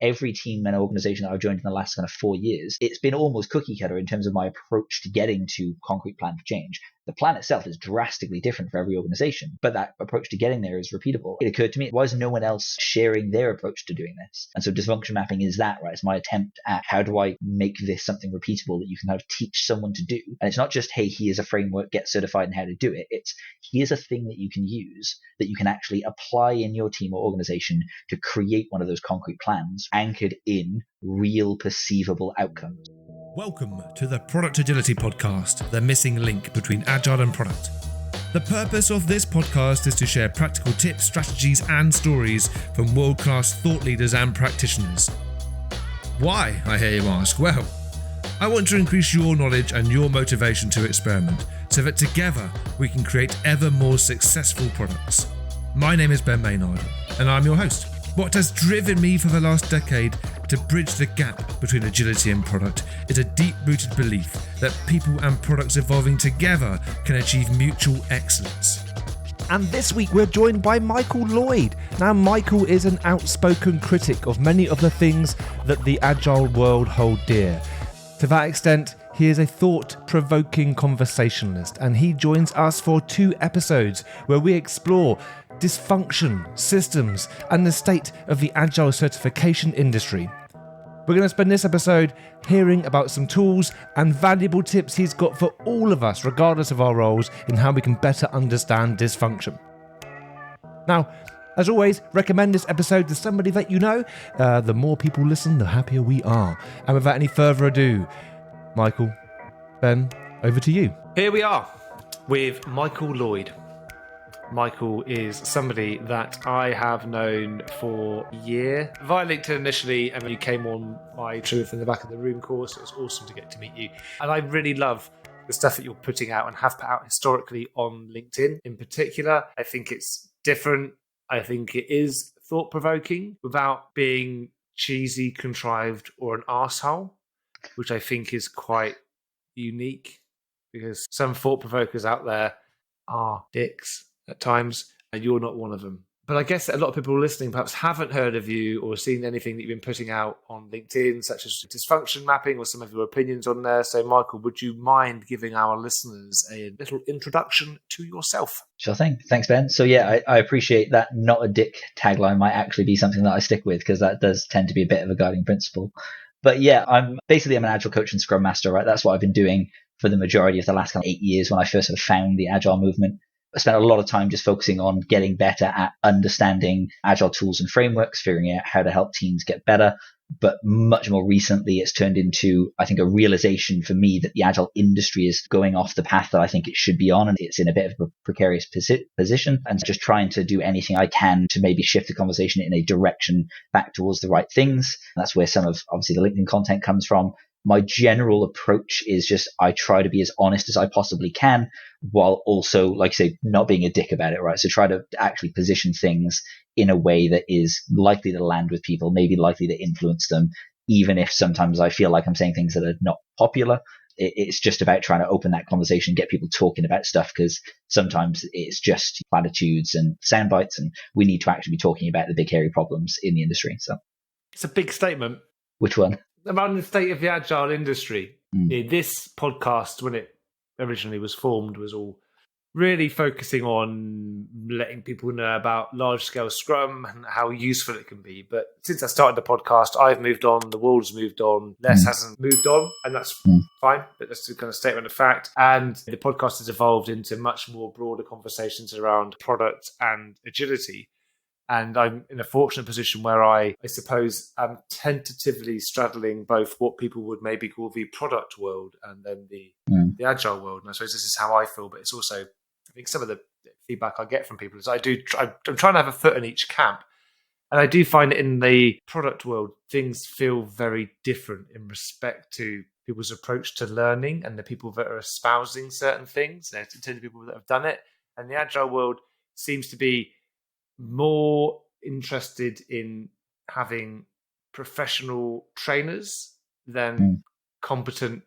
every team and organization that I've joined in the last kind of 4 years, it's been almost cookie cutter in terms of my approach to getting to concrete plan for change. The plan itself is drastically different for every organization, but that approach to getting there is repeatable. It occurred to me, why is no one else sharing their approach to doing this? And so dysfunction mapping is that, right? It's my attempt at how do I make this something repeatable that you can kind of teach someone to do. And it's not just, hey, here's a framework, get certified in how to do it. It's here's a thing that you can use that you can actually apply in your team or organization to create one of those concrete plans anchored in real perceivable outcomes. Welcome to the Product Agility Podcast, the missing link between Agile and product. The purpose of this podcast is to share practical tips, strategies, and stories from world-class thought leaders and practitioners. Why, I hear you ask? Well, I want to increase your knowledge and your motivation to experiment so that together we can create ever more successful products. My name is Ben Maynard, and I'm your host. What has driven me for the last decade to bridge the gap between agility and product is a deep-rooted belief that people and products evolving together can achieve mutual excellence. And this week we're joined by Michael Lloyd. Now, Michael is an outspoken critic of many of the things that the Agile world hold dear. To that extent, he is a thought-provoking conversationalist, and he joins us for 2 episodes where we explore dysfunction, systems, and the state of the Agile certification industry. We're going to spend this episode hearing about some tools and valuable tips he's got for all of us, regardless of our roles, in how we can better understand dysfunction. Now, as always, recommend this episode to somebody that you know. The more people listen, the happier we are. And without any further ado, Michael, Ben, over to you. Here we are with Michael Lloyd. Michael is somebody that I have known for a year via LinkedIn initially, and you came on my Truth in the Back of the Room course. It was awesome to get to meet you. And I really love the stuff that you're putting out and have put out historically on LinkedIn in particular. I think it's different. I think it is thought-provoking without being cheesy, contrived, or an arsehole, which I think is quite unique because some thought-provokers out there are dicks at times, and you're not one of them. But I guess a lot of people listening perhaps haven't heard of you or seen anything that you've been putting out on LinkedIn, such as dysfunction mapping or some of your opinions on there. So, Michael, would you mind giving our listeners a little introduction to yourself? Sure thing. Thanks, Ben. So yeah, I appreciate that not a dick tagline might actually be something that I stick with, because that does tend to be a bit of a guiding principle. But yeah, I'm an Agile coach and Scrum Master, right? That's what I've been doing for the majority of the last 8 years when I first sort of found the Agile movement. I spent a lot of time just focusing on getting better at understanding Agile tools and frameworks, figuring out how to help teams get better. But much more recently, it's turned into, I think, a realization for me that the Agile industry is going off the path that I think it should be on, and it's in a bit of a precarious position, and just trying to do anything I can to maybe shift the conversation in a direction back towards the right things. That's where some of, obviously, the LinkedIn content comes from. My general approach is just I try to be as honest as I possibly can, while also, like I say, not being a dick about it, right? So try to actually position things in a way that is likely to land with people, maybe likely to influence them, even if sometimes I feel like I'm saying things that are not popular. It's just about trying to open that conversation, get people talking about stuff, because sometimes it's just platitudes and sound bites, and we need to actually be talking about the big hairy problems in the industry. So it's a big statement. Which one? Around the state of the Agile industry. This podcast, when it originally was formed, was all really focusing on letting people know about large-scale Scrum and how useful it can be. But since I started the podcast, I've moved on, the world's moved on, Les hasn't moved on, and that's fine. But that's a kind of statement of fact. And the podcast has evolved into much more broader conversations around product and agility. And I'm in a fortunate position where I suppose I'm tentatively straddling both what people would maybe call the product world and then the Agile world. And I suppose this is how I feel, but it's also, I think some of the feedback I get from people is I'm trying to have a foot in each camp. And I do find that in the product world, things feel very different in respect to people's approach to learning and the people that are espousing certain things, in terms of people that have done it. And the Agile world seems to be more interested in having professional trainers than competent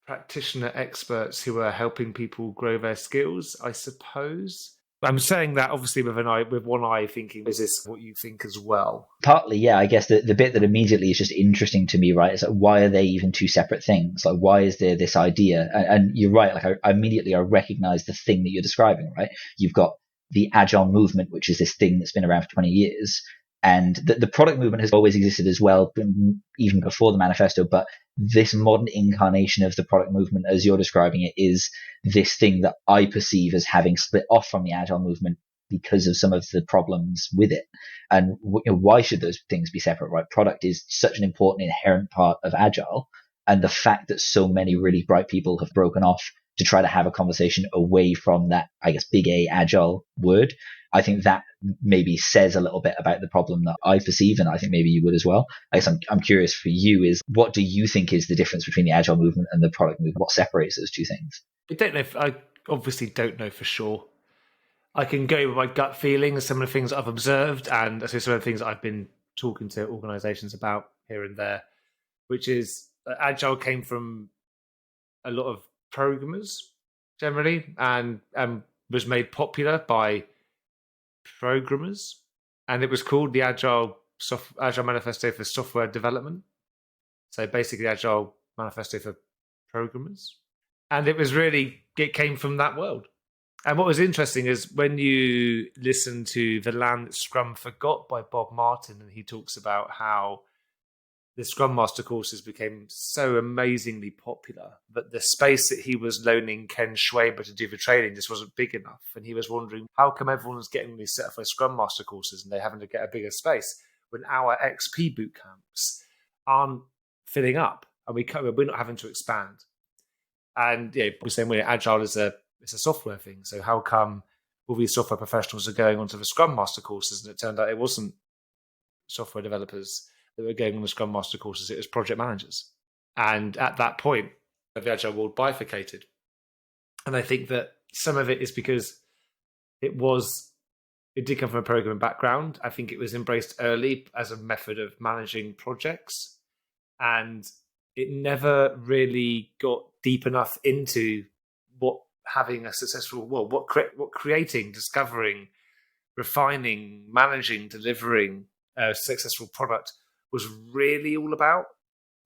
practitioner experts who are helping people grow their skills, I suppose. I'm saying that obviously with one eye thinking, is this what you think as well? Partly, yeah. I guess the bit that immediately is just interesting to me, right, is like, why are they even two separate things? Like, why is there this idea? And you're right, like I immediately recognize the thing that you're describing, right? You've got the Agile movement, which is this thing that's been around for 20 years. And the product movement has always existed as well, even before the manifesto. But this modern incarnation of the product movement, as you're describing it, is this thing that I perceive as having split off from the Agile movement because of some of the problems with it. And why should those things be separate, right? Product is such an important inherent part of Agile. And the fact that so many really bright people have broken off to try to have a conversation away from that, I guess, big A Agile word, I think that maybe says a little bit about the problem that I perceive, and I think maybe you would as well. I guess I'm curious for you is, what do you think is the difference between the Agile movement and the product movement? What separates those two things? I obviously don't know for sure. I can go with my gut feeling and some of the things I've observed, and I say some of the things I've been talking to organizations about here and there, which is Agile came from a lot of programmers generally, and was made popular by programmers, and it was called the Agile Manifesto for Software Development. So basically, Agile Manifesto for Programmers, and it came from that world. And what was interesting is when you listen to The Land That Scrum Forgot by Bob Martin, and he talks about how the Scrum Master courses became so amazingly popular, but the space that he was loaning Ken Schwaber to do the training just wasn't big enough. And he was wondering, how come everyone's getting these certified Scrum Master courses and they're having to get a bigger space when our XP boot camps aren't filling up and we're not having to expand? And yeah, we're saying Agile is it's a software thing. So how come all these software professionals are going onto the Scrum Master courses? And it turned out it wasn't software developers that were going on the Scrum Master courses, it was project managers. And at that point, the Agile world bifurcated. And I think that some of it is because it did come from a programming background. I think it was embraced early as a method of managing projects. And it never really got deep enough into what having a successful, what creating, discovering, refining, managing, delivering a successful product was really all about,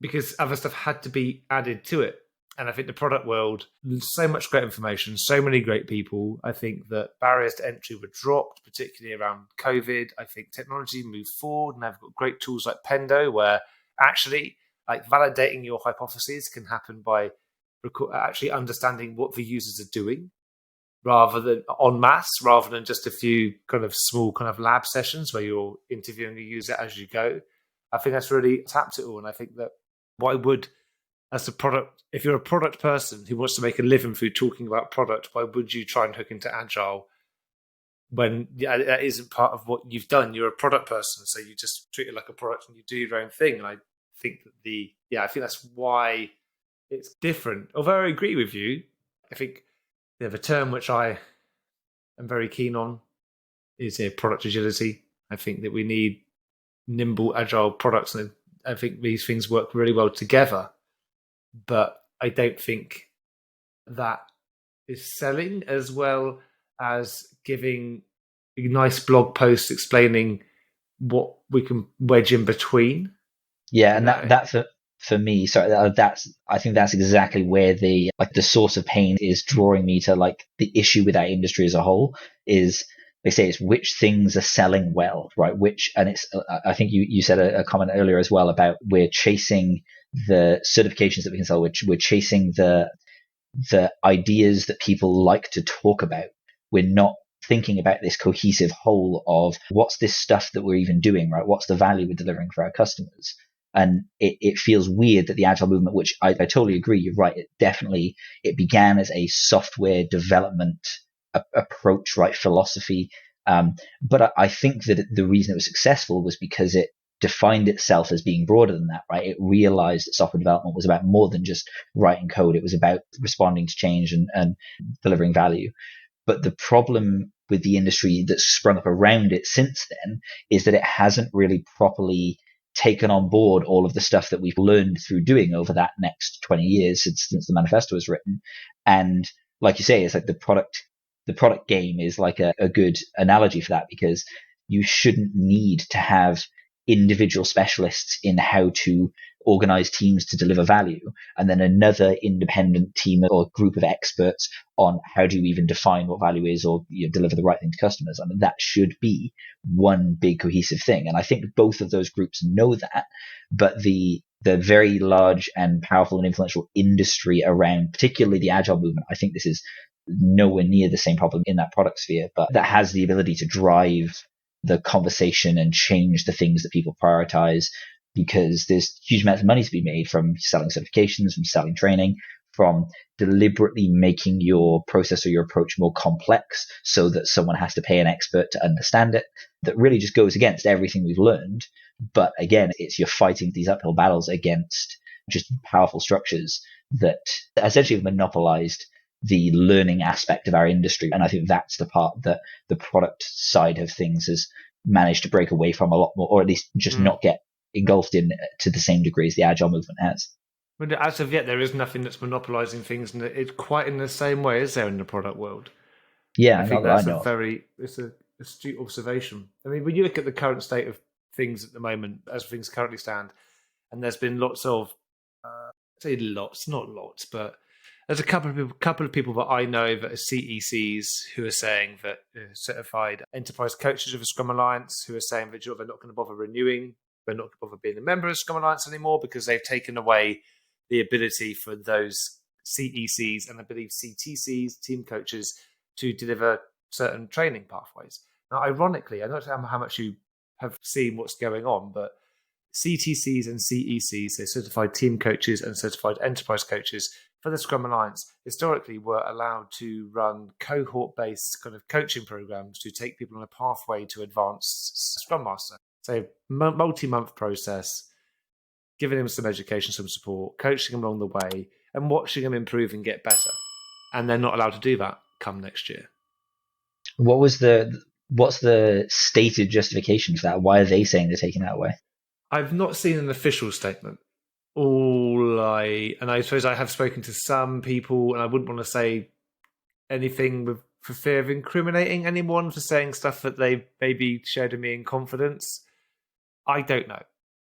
because other stuff had to be added to it. And I think the product world, so much great information, so many great people. I think that barriers to entry were dropped, particularly around COVID. I think technology moved forward, and I've got great tools like Pendo, where actually like validating your hypotheses can happen by actually understanding what the users are doing, rather than en masse, rather than just a few kind of small kind of lab sessions where you're interviewing a user as you go. I think that's really tapped it all. And I think that if you're a product person who wants to make a living through talking about product, why would you try and hook into Agile when that isn't part of what you've done? You're a product person, so you just treat it like a product and you do your own thing. And I think that I think that's why it's different. Although I agree with you, I think the term which I am very keen on is product agility. I think that we need nimble, agile products, and I think these things work really well together. But I don't think that is selling as well as giving nice blog posts explaining what we can wedge in between. Yeah, and that for me, I think that's exactly where the source of pain is drawing me to, like, the issue with our industry as a whole is, they say it's which things are selling well, right? I think you said a comment earlier as well about we're chasing the certifications that we can sell, which we're chasing the ideas that people like to talk about. We're not thinking about this cohesive whole of what's this stuff that we're even doing, right? What's the value we're delivering for our customers? And it feels weird that the Agile movement, which I totally agree, you're right, it began as a software development approach, right? Philosophy. But I think that the reason it was successful was because it defined itself as being broader than that, right? It realized that software development was about more than just writing code. It was about responding to change and delivering value. But the problem with the industry that's sprung up around it since then is that it hasn't really properly taken on board all of the stuff that we've learned through doing over that next 20 years since the manifesto was written. And like you say, it's like the the product game is like a good analogy for that, because you shouldn't need to have individual specialists in how to organize teams to deliver value, and then another independent team or group of experts on how do you even define what value is, or deliver the right thing to customers. I mean, that should be one big cohesive thing. And I think both of those groups know that, but the very large and powerful and influential industry around, particularly the Agile movement, I think this is nowhere near the same problem in that product sphere, but that has the ability to drive the conversation and change the things that people prioritize, because there's huge amounts of money to be made from selling certifications, from selling training, from deliberately making your process or your approach more complex so that someone has to pay an expert to understand it. That really just goes against everything we've learned. But again, you're fighting these uphill battles against just powerful structures that essentially have monopolized the learning aspect of our industry. And I think that's the part that the product side of things has managed to break away from a lot more, or at least just not get engulfed in to the same degree as the Agile movement has. But as of yet, there is nothing that's monopolizing things it's quite in the same way as there in the product world. Yeah, I think that's it's an astute observation. I mean, when you look at the current state of things at the moment, as things currently stand, and there's been lots of, not lots, but there's a couple of people that I know that are CECs who are saying that certified enterprise coaches of the Scrum Alliance, who are saying that they're not going to bother renewing, they're not going to bother being a member of Scrum Alliance anymore, because they've taken away the ability for those CECs and I believe CTCs, team coaches, to deliver certain training pathways. Now, ironically, I don't know how much you have seen what's going on, but CTCs and CECs, so certified team coaches and certified enterprise coaches for the Scrum Alliance, historically were allowed to run cohort-based kind of coaching programs to take people on a pathway to advanced Scrum Master. So multi-month process, giving them some education, some support, coaching them along the way, and watching them improve and get better. And they're not allowed to do that come next year. What's the stated justification for that? Why are they saying they're taking that away? I've not seen an official statement. I suppose I have spoken to some people, and I wouldn't want to say anything for fear of incriminating anyone for saying stuff that they maybe shared with me in confidence. I don't know.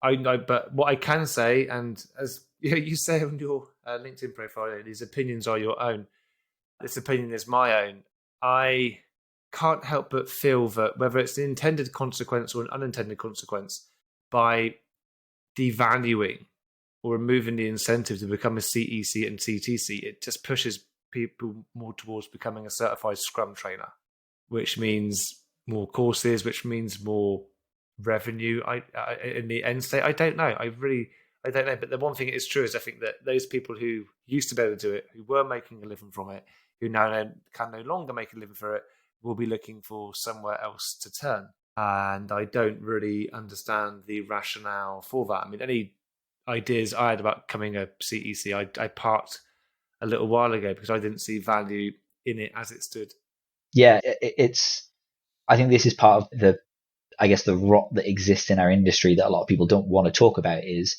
I know, but what I can say, and as you say on your LinkedIn profile, these opinions are your own. This opinion is my own. I can't help but feel that whether it's an intended consequence or an unintended consequence, by devaluing or removing the incentive to become a CEC and CTC, it just pushes people more towards becoming a certified Scrum trainer, which means more courses, which means more revenue. In the end state, I don't know. I don't know. But the one thing that is true is I think that those people who used to be able to do it, who were making a living from it, who now can no longer make a living for it, will be looking for somewhere else to turn. And I don't really understand the rationale for that. I mean, any ideas I had about becoming a CEC, I parked a little while ago because I didn't see value in it as it stood. Yeah, I think this is part of the rot that exists in our industry that a lot of people don't want to talk about, is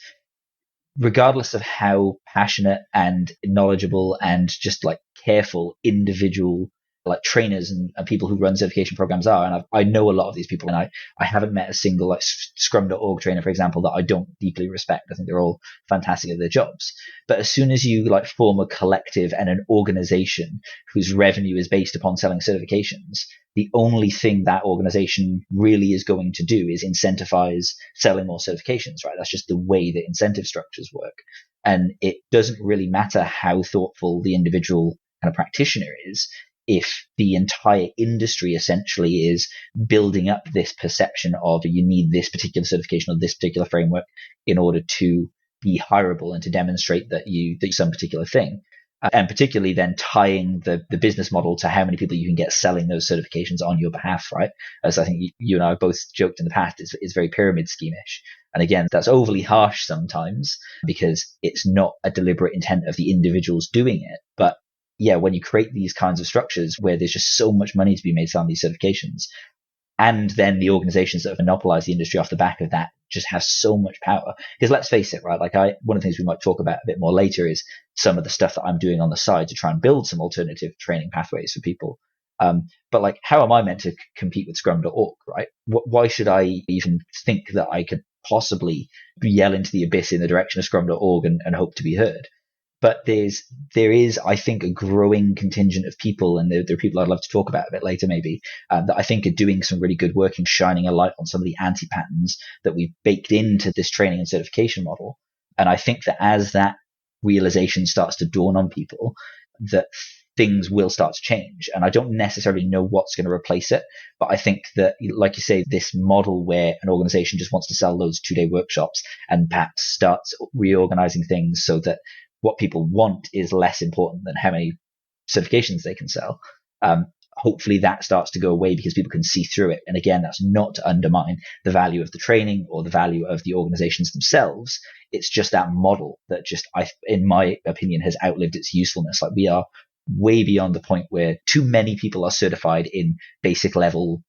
regardless of how passionate and knowledgeable and just like careful individual like trainers and people who run certification programs are, and I know a lot of these people, and I haven't met a single like Scrum.org trainer, for example, that I don't deeply respect. I think they're all fantastic at their jobs. But as soon as you like form a collective and an organization whose revenue is based upon selling certifications, the only thing that organization really is going to do is incentivize selling more certifications, right? That's just the way that incentive structures work. And it doesn't really matter how thoughtful the individual kind of practitioner is, if the entire industry essentially is building up this perception of you need this particular certification or this particular framework in order to be hireable and to demonstrate that you do some particular thing. And particularly then tying the business model to how many people you can get selling those certifications on your behalf, right? As I think you and I have both joked in the past, it's very pyramid scheme-ish. And again, that's overly harsh sometimes because it's not a deliberate intent of the individuals doing it. But yeah, when you create these kinds of structures where there's just so much money to be made selling these certifications, and then the organizations that have monopolized the industry off the back of that just have so much power. Because let's face it, right? Like one of the things we might talk about a bit more later is some of the stuff that I'm doing on the side to try and build some alternative training pathways for people. But like, how am I meant to compete with Scrum.org, right? Why should I even think that I could possibly yell into the abyss in the direction of Scrum.org and hope to be heard? But there is, I think, a growing contingent of people, and there are people I'd love to talk about a bit later maybe, that I think are doing some really good work in shining a light on some of the anti-patterns that we've baked into this training and certification model. And I think that as that realization starts to dawn on people, that things will start to change. And I don't necessarily know what's going to replace it, but I think that, like you say, this model where an organization just wants to sell those 2-day workshops and perhaps starts reorganizing things so that what people want is less important than how many certifications they can sell. Hopefully that starts to go away because people can see through it. And again, that's not to undermine the value of the training or the value of the organizations themselves. It's just that model that just, in my opinion, has outlived its usefulness. Like, we are way beyond the point where too many people are certified in basic level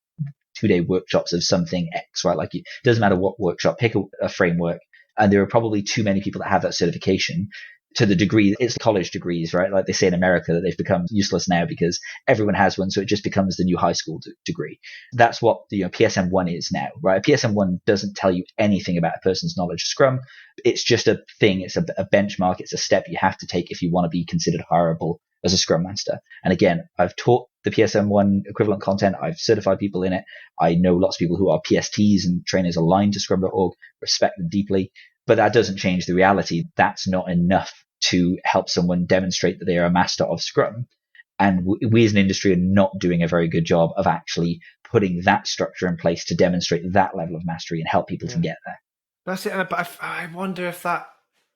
2-day workshops of something X, right? Like, it doesn't matter what workshop, pick a framework. And there are probably too many people that have that certification to the degree, it's college degrees, right? Like they say in America, that they've become useless now because everyone has one. So it just becomes the new high school degree. That's what the PSM1 is now, right? A PSM1 doesn't tell you anything about a person's knowledge of Scrum. It's just a thing. It's a benchmark. It's a step you have to take if you want to be considered hireable as a Scrum Master. And again, I've taught the PSM1 equivalent content. I've certified people in it. I know lots of people who are PSTs and trainers aligned to Scrum.org, respect them deeply. But that doesn't change the reality. That's not enough to help someone demonstrate that they are a master of Scrum. And we as an industry are not doing a very good job of actually putting that structure in place to demonstrate that level of mastery and help people to get there. That's it. But I wonder if that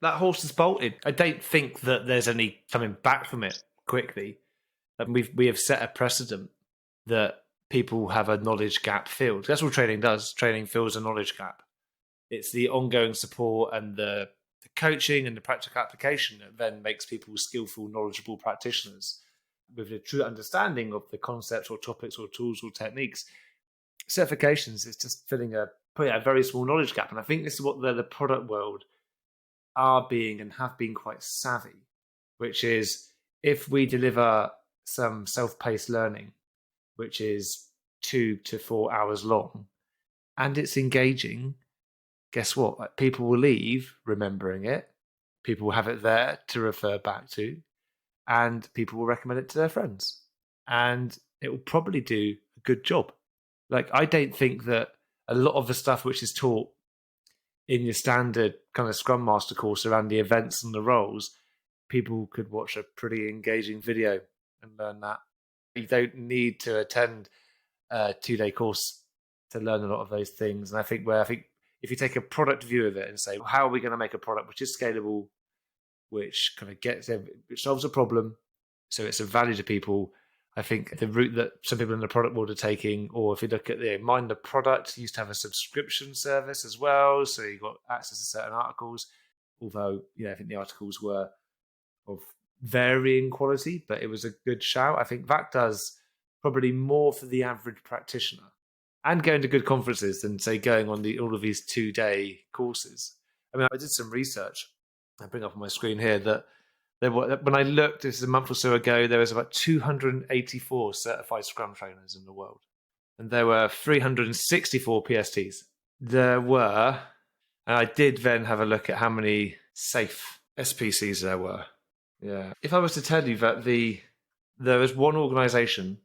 horse has bolted. I don't think that there's any coming back from it quickly. We have set a precedent that people have a knowledge gap filled. That's what training does. Training fills a knowledge gap. It's the ongoing support and the coaching and the practical application that then makes people skillful, knowledgeable practitioners with a true understanding of the concepts or topics or tools or techniques. Certifications is just filling a very small knowledge gap. And I think this is what the product world are being and have been quite savvy, which is if we deliver some self-paced learning, which is 2 to 4 hours long, and it's engaging, guess what? Like, people will leave remembering it. People will have it there to refer back to, and people will recommend it to their friends. And it will probably do a good job. Like, I don't think that a lot of the stuff which is taught in your standard kind of Scrum Master course around the events and the roles, people could watch a pretty engaging video and learn that. You don't need to attend a 2-day course to learn a lot of those things. And I think if you take a product view of it and say, well, how are we going to make a product which is scalable, which kind of which solves a problem, so it's of value to people, I think the route that some people in the product world are taking, or if you look at Mind the Product, used to have a subscription service as well, so you got access to certain articles, although I think the articles were of varying quality, but it was a good shout. I think that does probably more for the average practitioner and going to good conferences than, say, going on all of these 2-day courses. I mean, I did some research. I bring up on my screen here that when I looked, this is a month or so ago, there was about 284 certified Scrum trainers in the world. And there were 364 PSTs. There were, and I did then have a look at how many safe SPCs there were. Yeah. If I was to tell you that there was one organization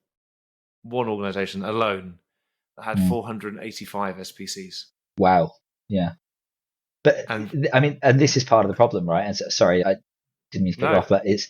alone that had 485 SPCs. Wow. Yeah. But I mean, and this is part of the problem, right? And sorry, I didn't mean to cut off, but it's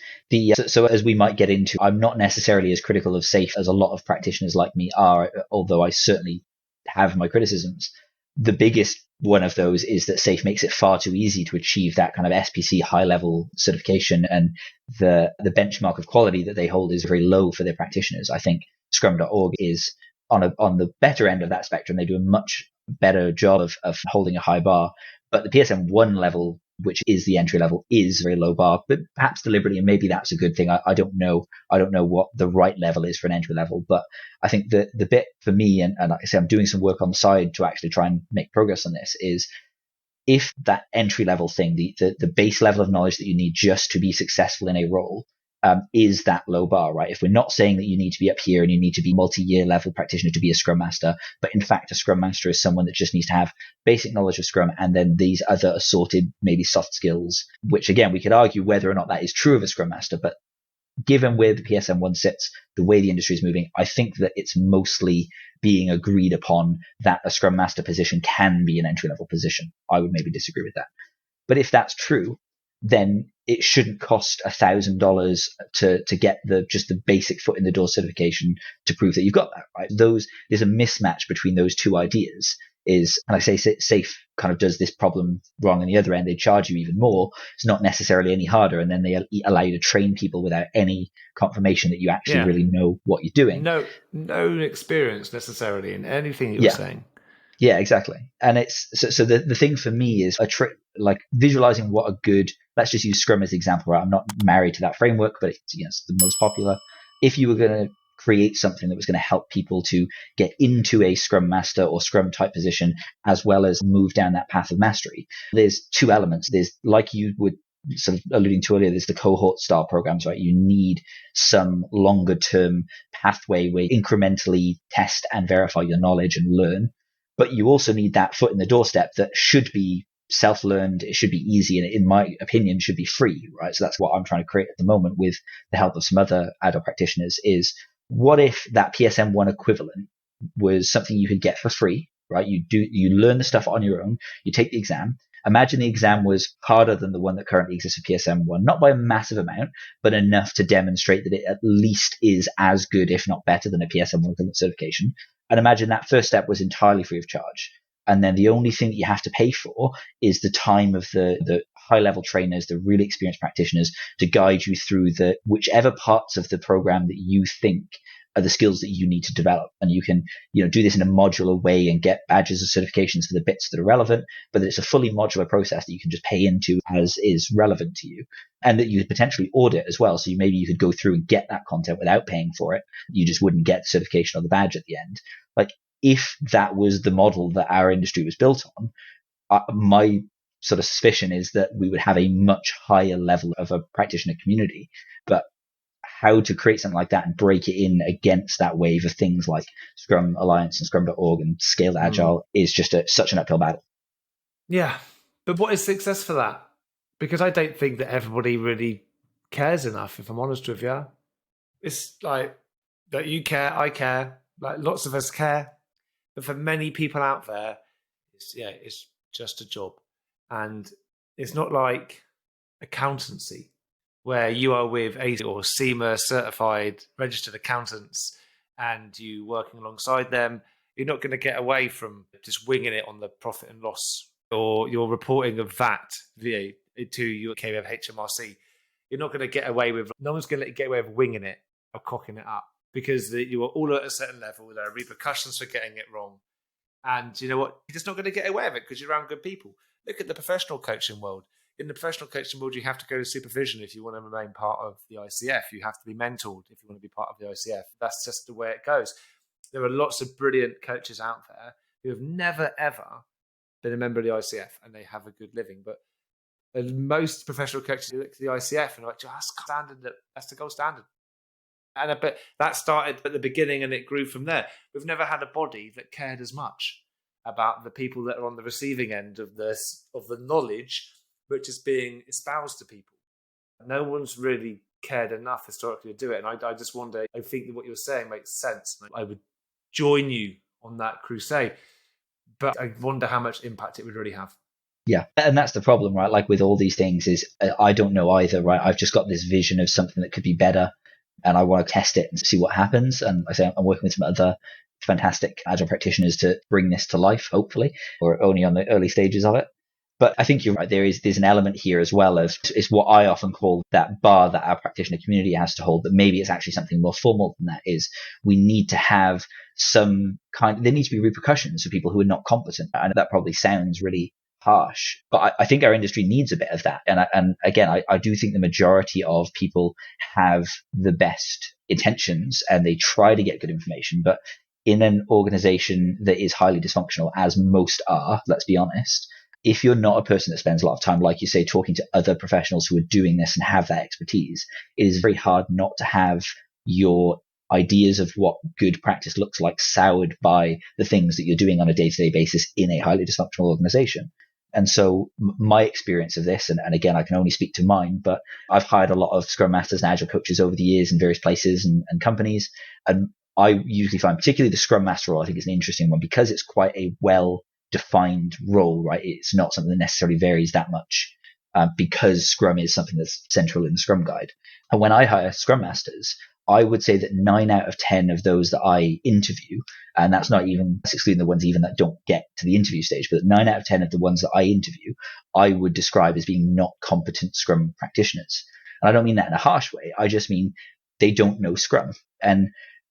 so as we might get into, I'm not necessarily as critical of SAFe as a lot of practitioners like me are, although I certainly have my criticisms. The biggest one of those is that SAFe makes it far too easy to achieve that kind of SPC high level certification, and the benchmark of quality that they hold is very low for their practitioners. I think Scrum.org is on the better end of that spectrum. They do a much better job of holding a high bar, but the PSM1 level, which is the entry level, is very low bar, but perhaps deliberately, and maybe that's a good thing. I don't know. I don't know what the right level is for an entry level, but I think the bit for me, and like I say, I'm doing some work on the side to actually try and make progress on this, is if that entry level thing, the base level of knowledge that you need just to be successful in a role, is that low bar, right? If we're not saying that you need to be up here and you need to be multi-year level practitioner to be a Scrum Master, but in fact, a Scrum Master is someone that just needs to have basic knowledge of Scrum and then these other assorted, maybe soft skills, which again, we could argue whether or not that is true of a Scrum Master, but given where the PSM1 sits, the way the industry is moving, I think that it's mostly being agreed upon that a Scrum Master position can be an entry-level position. I would maybe disagree with that. But if that's true, then it shouldn't cost $1,000 to get just the basic foot in the door certification to prove that you've got that, right? There's a mismatch between those two ideas. And I say SAFe kind of does this problem wrong on the other end. They charge you even more. It's not necessarily any harder. And then they allow you to train people without any confirmation that you actually really know what you're doing. No experience necessarily in anything you're saying. Yeah, exactly. And it's so the thing for me is a trick, like visualizing what a good, let's just use Scrum as the example, right? I'm not married to that framework, but it's the most popular. If you were going to create something that was going to help people to get into a Scrum Master or Scrum type position, as well as move down that path of mastery, there's two elements. There's, like you would sort of alluding to earlier, there's the cohort style programs, right? You need some longer term pathway where you incrementally test and verify your knowledge and learn. But you also need that foot in the doorstep that should be self-learned. It should be easy. And in my opinion, should be free, right? So that's what I'm trying to create at the moment with the help of some other Agile practitioners is, what if that PSM1 equivalent was something you could get for free, right? You learn the stuff on your own. You take the exam. Imagine the exam was harder than the one that currently exists for PSM1, not by a massive amount, but enough to demonstrate that it at least is as good, if not better, than a PSM1 equivalent certification. And imagine that first step was entirely free of charge. And then the only thing that you have to pay for is the time of the high-level trainers, the really experienced practitioners, to guide you through the whichever parts of the program that you think are the skills that you need to develop. And you can, do this in a modular way and get badges or certifications for the bits that are relevant, but it's a fully modular process that you can just pay into as is relevant to you, and that you could potentially audit as well. So maybe you could go through and get that content without paying for it. You just wouldn't get the certification or the badge at the end. Like, if that was the model that our industry was built on, my sort of suspicion is that we would have a much higher level of a practitioner community. But how to create something like that and break it in against that wave of things like Scrum Alliance and Scrum.org and Scaled Agile is just such an uphill battle. Yeah. But what is success for that? Because I don't think that everybody really cares enough, if I'm honest with you. It's like that you care, I care, like lots of us care. But for many people out there, it's just a job. And it's not like accountancy, where you are with ACE or CIMA certified registered accountants and you working alongside them. You're not going to get away from just winging it on the profit and loss, or your reporting of VAT to your KWF HMRC. You're not going to get away with, no one's going to let you get away with winging it or cocking it up, because you are all at a certain level. There are repercussions for getting it wrong. And you know what? You're just not going to get away with it because you're around good people. Look at the professional coaching world. In the professional coaching world, you have to go to supervision if you want to remain part of the ICF. You have to be mentored if you want to be part of the ICF. That's just the way it goes. There are lots of brilliant coaches out there who have never, ever been a member of the ICF, and they have a good living. But most professional coaches look to the ICF and are like, that's the gold standard. But that started at the beginning and it grew from there. We've never had a body that cared as much about the people that are on the receiving end of the knowledge which is being espoused to people. No one's really cared enough historically to do it. And I just wonder, I think that what you're saying makes sense. I would join you on that crusade, but I wonder how much impact it would really have. Yeah. And that's the problem, right? Like with all these things is I don't know either, right? I've just got this vision of something that could be better and I want to test it and see what happens. And I say I'm working with some other fantastic Agile practitioners to bring this to life, hopefully. We're only on the early stages of it. But I think you're right. There's an element here as well of it's what I often call that bar that our practitioner community has to hold, but maybe it's actually something more formal than that. Is we need to have there need to be repercussions for people who are not competent. I know that probably sounds really harsh, but I think our industry needs a bit of that. And again, I do think the majority of people have the best intentions and they try to get good information, but in an organization that is highly dysfunctional, as most are, let's be honest, if you're not a person that spends a lot of time, like you say, talking to other professionals who are doing this and have that expertise, it is very hard not to have your ideas of what good practice looks like soured by the things that you're doing on a day-to-day basis in a highly dysfunctional organization. And so my experience of this, and again, I can only speak to mine, but I've hired a lot of Scrum Masters and Agile coaches over the years in various places and companies. And I usually find particularly the Scrum Master role, I think is an interesting one because it's quite a well-defined role, right? It's not something that necessarily varies that much because Scrum is something that's central in the Scrum Guide. And when I hire Scrum Masters, I would say that 9 out of 10 of those that I interview, and that's not even excluding the ones even that don't get to the interview stage, but 9 out of 10 of the ones that I interview, I would describe as being not competent Scrum practitioners. And I don't mean that in a harsh way. I just mean they don't know Scrum. And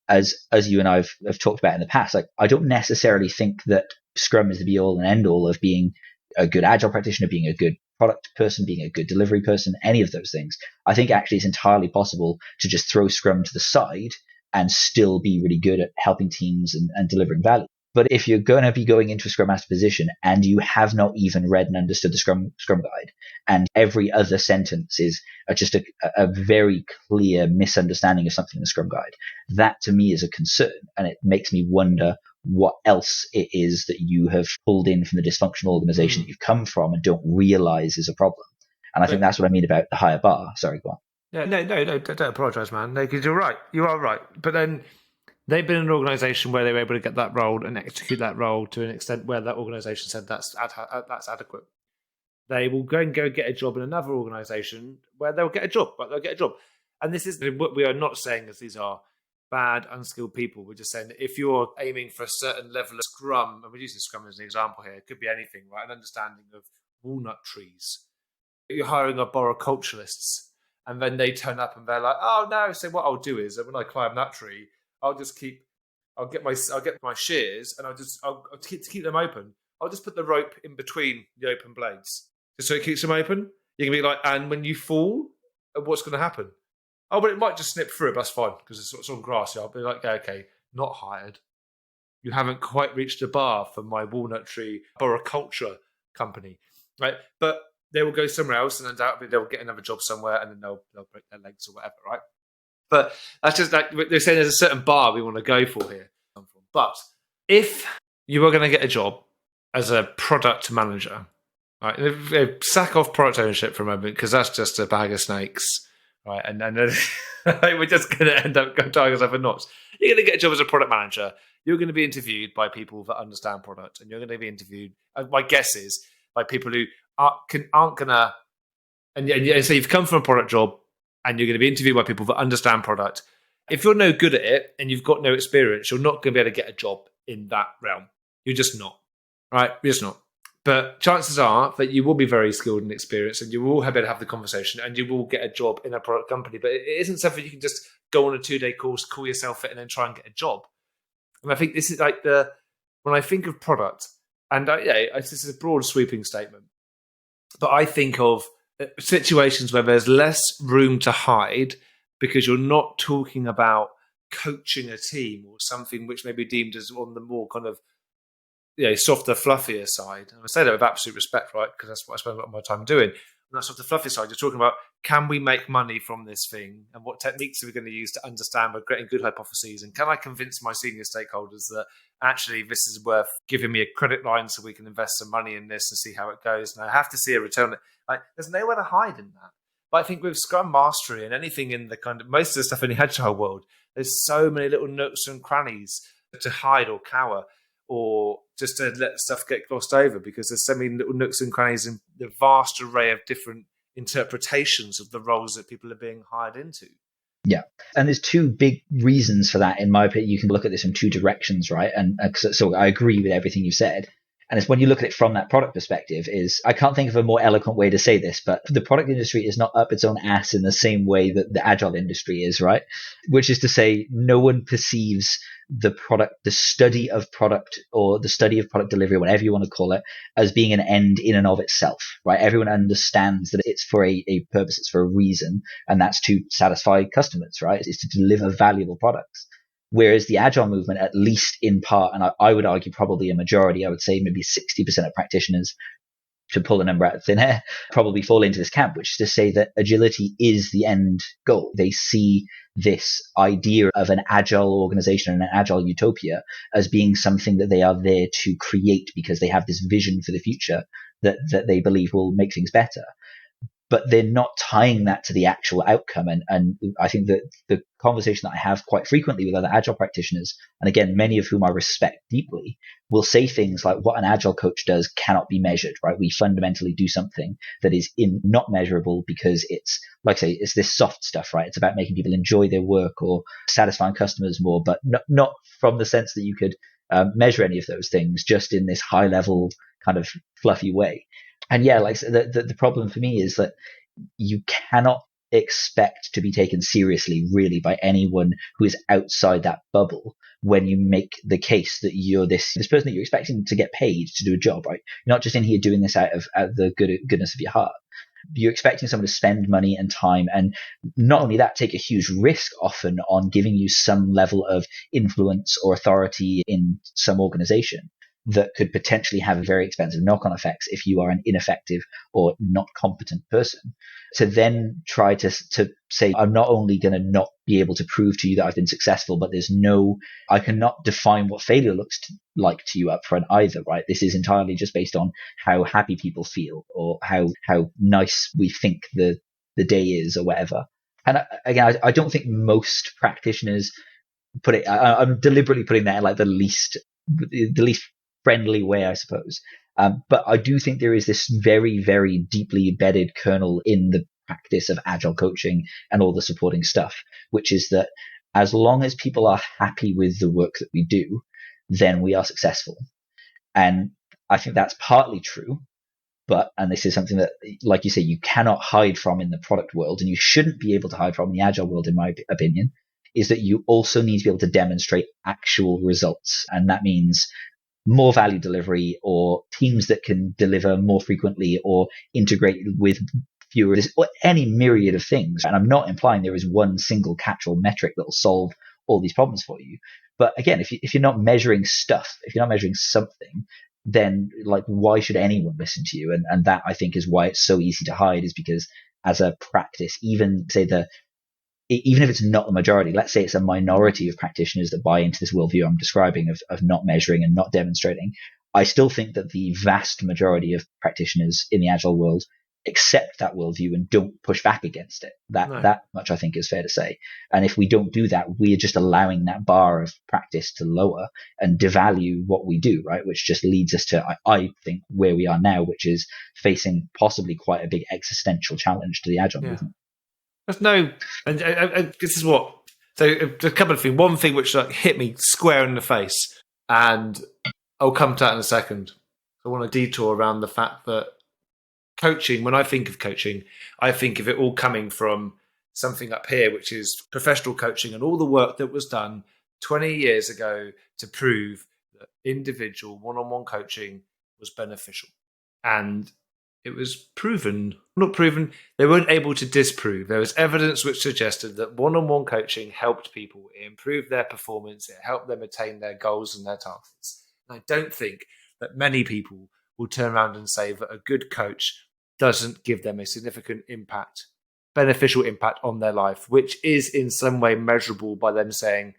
as you and I have talked about in the past, like I don't necessarily think that Scrum is the be all and end all of being a good Agile practitioner, being a good product person, being a good delivery person, any of those things. I think actually it's entirely possible to just throw Scrum to the side and still be really good at helping teams and delivering value. But if you're going to be going into a Scrum Master position and you have not even read and understood the Scrum Guide, and every other sentence is just a very clear misunderstanding of something in the Scrum Guide, that to me is a concern. And it makes me wonder what else it is that you have pulled in from the dysfunctional organization that you've come from and don't realize is a problem. And I think that's what I mean about the higher bar. Sorry, go on. Yeah, no, don't apologise, man. No, because you're right. You are right. But then they've been in an organisation where they were able to get that role and execute that role to an extent where that organisation said that's adequate. They will go get a job in another organisation where they'll get a job. Right? They'll get a job. And this is what we are not saying is these are bad, unskilled people. We're just saying that if you're aiming for a certain level of Scrum, and we're using Scrum as an example here, it could be anything, right? An understanding of walnut trees. You're hiring a boroculturists, and then they turn up and they're like, "Oh no!" So what I'll do is, when I climb that tree, I'll get my shears, and I'll keep them open. I'll just put the rope in between the open blades, just so it keeps them open. You can be like, and when you fall, what's going to happen? Oh, but it might just snip through it. That's fine because it's on grass. I'll be like, okay, not hired. You haven't quite reached the bar for my walnut tree boroculture company, right? But they will go somewhere else, and undoubtedly they'll get another job somewhere, and then they'll break their legs or whatever, right? But that's just like they're saying. There's a certain bar we want to go for here. But if you are going to get a job as a product manager, right? Sack off product ownership for a moment because that's just a bag of snakes. Right, and then we're just going to end up tying ourselves in knots. You're going to get a job as a product manager. You're going to be interviewed by people that understand product, and you're going to be interviewed. My guess is by people who aren't going to. And so you've come from a product job, and you're going to be interviewed by people that understand product. If you're no good at it and you've got no experience, you're not going to be able to get a job in that realm. You're just not. Right? You're just not. But chances are that you will be very skilled and experienced, and you will be able to have the conversation, and you will get a job in a product company. But it isn't something you can just go on a 2-day course, call yourself it, and then try and get a job. And I think this is like when I think of product, and this is a broad sweeping statement, but I think of situations where there's less room to hide because you're not talking about coaching a team or something which may be deemed as on the more kind of softer, fluffier side. And I say that with absolute respect, right? Because that's what I spend a lot of my time doing. And that's softer, fluffier side. You're talking about, can we make money from this thing? And what techniques are we going to use to understand we're getting good hypotheses? And can I convince my senior stakeholders that actually this is worth giving me a credit line so we can invest some money in this and see how it goes? And I have to see a return. Like, there's nowhere to hide in that. But I think with Scrum Mastery and anything in the kind of most of the stuff in the Agile world, there's so many little nooks and crannies to hide or cower, or just to let stuff get glossed over, because there's so many little nooks and crannies in the vast array of different interpretations of the roles that people are being hired into. Yeah. And there's two big reasons for that, in my opinion. You can look at this from two directions, right? And so I agree with everything you said. And it's when you look at it from that product perspective I can't think of a more eloquent way to say this, but the product industry is not up its own ass in the same way that the Agile industry is, right? Which is to say, no one perceives the study of product or the study of product delivery, whatever you want to call it, as being an end in and of itself, right? Everyone understands that it's for a purpose, it's for a reason, and that's to satisfy customers, right? It's to deliver valuable products. Whereas the Agile movement, at least in part, and I would argue probably a majority, I would say maybe 60% of practitioners to pull a number out of thin air, probably fall into this camp, which is to say that agility is the end goal. They see this idea of an agile organization and an agile utopia as being something that they are there to create because they have this vision for the future that they believe will make things better. But they're not tying that to the actual outcome. And I think that the conversation that I have quite frequently with other agile practitioners, and again, many of whom I respect deeply, will say things like what an agile coach does cannot be measured, right? We fundamentally do something that is not measurable because it's, like I say, it's this soft stuff, right? It's about making people enjoy their work or satisfying customers more, but not from the sense that you could measure any of those things, just in this high level kind of fluffy way. And yeah, like the problem for me is that you cannot expect to be taken seriously really by anyone who is outside that bubble when you make the case that you're this person that you're expecting to get paid to do a job, right? You're not just in here doing this out of the goodness of your heart. You're expecting someone to spend money and time, and not only that, take a huge risk often on giving you some level of influence or authority in some organization that could potentially have very expensive knock-on effects if you are an ineffective or not competent person. To then try to say, I'm not only going to not be able to prove to you that I've been successful, but I cannot define what failure looks like to you up front either, right? This is entirely just based on how happy people feel or how nice we think the day is or whatever. And again, I don't think most practitioners put it, I'm deliberately putting that in like the least friendly way, I suppose. But I do think there is this very, very deeply embedded kernel in the practice of agile coaching and all the supporting stuff, which is that as long as people are happy with the work that we do, then we are successful. And I think that's partly true. And this is something that, like you say, you cannot hide from in the product world, and you shouldn't be able to hide from in the agile world, in my opinion, is that you also need to be able to demonstrate actual results. And that means more value delivery, or teams that can deliver more frequently, or integrate with fewer, or any myriad of things. And I'm not implying there is one single catch-all metric that will solve all these problems for you. But again, if you're not measuring stuff, if you're not measuring something, then like, why should anyone listen to you? And that, I think, is why it's so easy to hide, is because as a practice, even if it's not the majority, let's say it's a minority of practitioners that buy into this worldview I'm describing of not measuring and not demonstrating, I still think that the vast majority of practitioners in the agile world accept that worldview and don't push back against it. That much, I think, is fair to say. And if we don't do that, we're just allowing that bar of practice to lower and devalue what we do, right? Which just leads us to, I think, where we are now, which is facing possibly quite a big existential challenge to the agile movement. There's no, and this is what. So a couple of things. One thing which hit me square in the face, and I'll come to that in a second. I want to detour around the fact that coaching. When I think of coaching, I think of it all coming from something up here, which is professional coaching and all the work that was done 20 years ago to prove that individual one-on-one coaching was beneficial, and it was not proven. They weren't able to disprove. There was evidence which suggested that one-on-one coaching helped people. It improved their performance. It helped them attain their goals and their targets. And I don't think that many people will turn around and say that a good coach doesn't give them a significant impact, beneficial impact on their life, which is in some way measurable by them saying,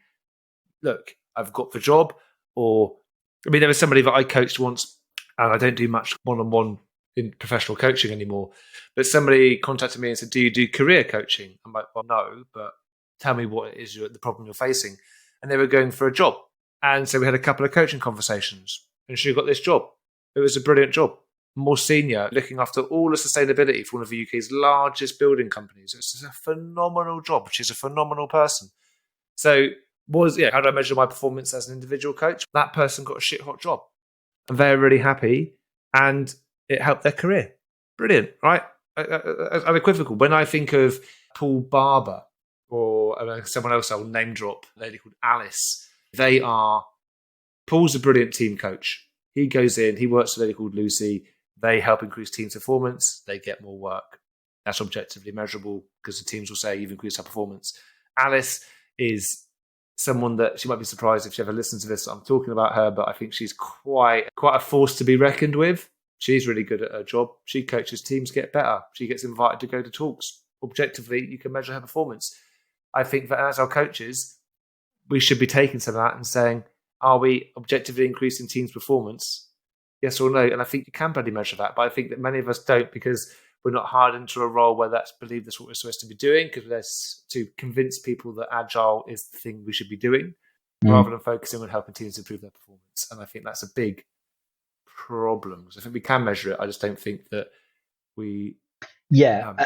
look, I've got the job. There was somebody that I coached once, and I don't do much one-on-one in professional coaching anymore, but somebody contacted me and said, do you do career coaching? I'm like, well, no, but tell me what it is the problem you're facing. And they were going for a job. And so we had a couple of coaching conversations, and she got this job. It was a brilliant job, more senior, looking after all the sustainability for one of the UK's largest building companies. It's a phenomenal job. She's a phenomenal person. So how do I measure my performance as an individual coach? That person got a shit hot job, and they're really happy, and it helped their career. Brilliant, right? Unequivocal. When I think of Paul Barber or someone else I'll name drop, a lady called Alice, Paul's a brilliant team coach. He goes in, he works with a lady called Lucy. They help increase team performance. They get more work. That's objectively measurable because the teams will say you've increased our performance. Alice is someone that, she might be surprised if she ever listens to this, I'm talking about her, but I think she's quite a force to be reckoned with. She's really good at her job. She coaches teams get better. She gets invited to go to talks. Objectively, you can measure her performance. I think that as our coaches, we should be taking some of that and saying, are we objectively increasing teams' performance? Yes or no? And I think you can bloody measure that, but I think that many of us don't, because we're not hired into a role where that's believed that's what we're supposed to be doing, because we're to convince people that Agile is the thing we should be doing, rather than focusing on helping teams improve their performance. And I think that's a big problem, because I think we can measure it. I just don't think that we...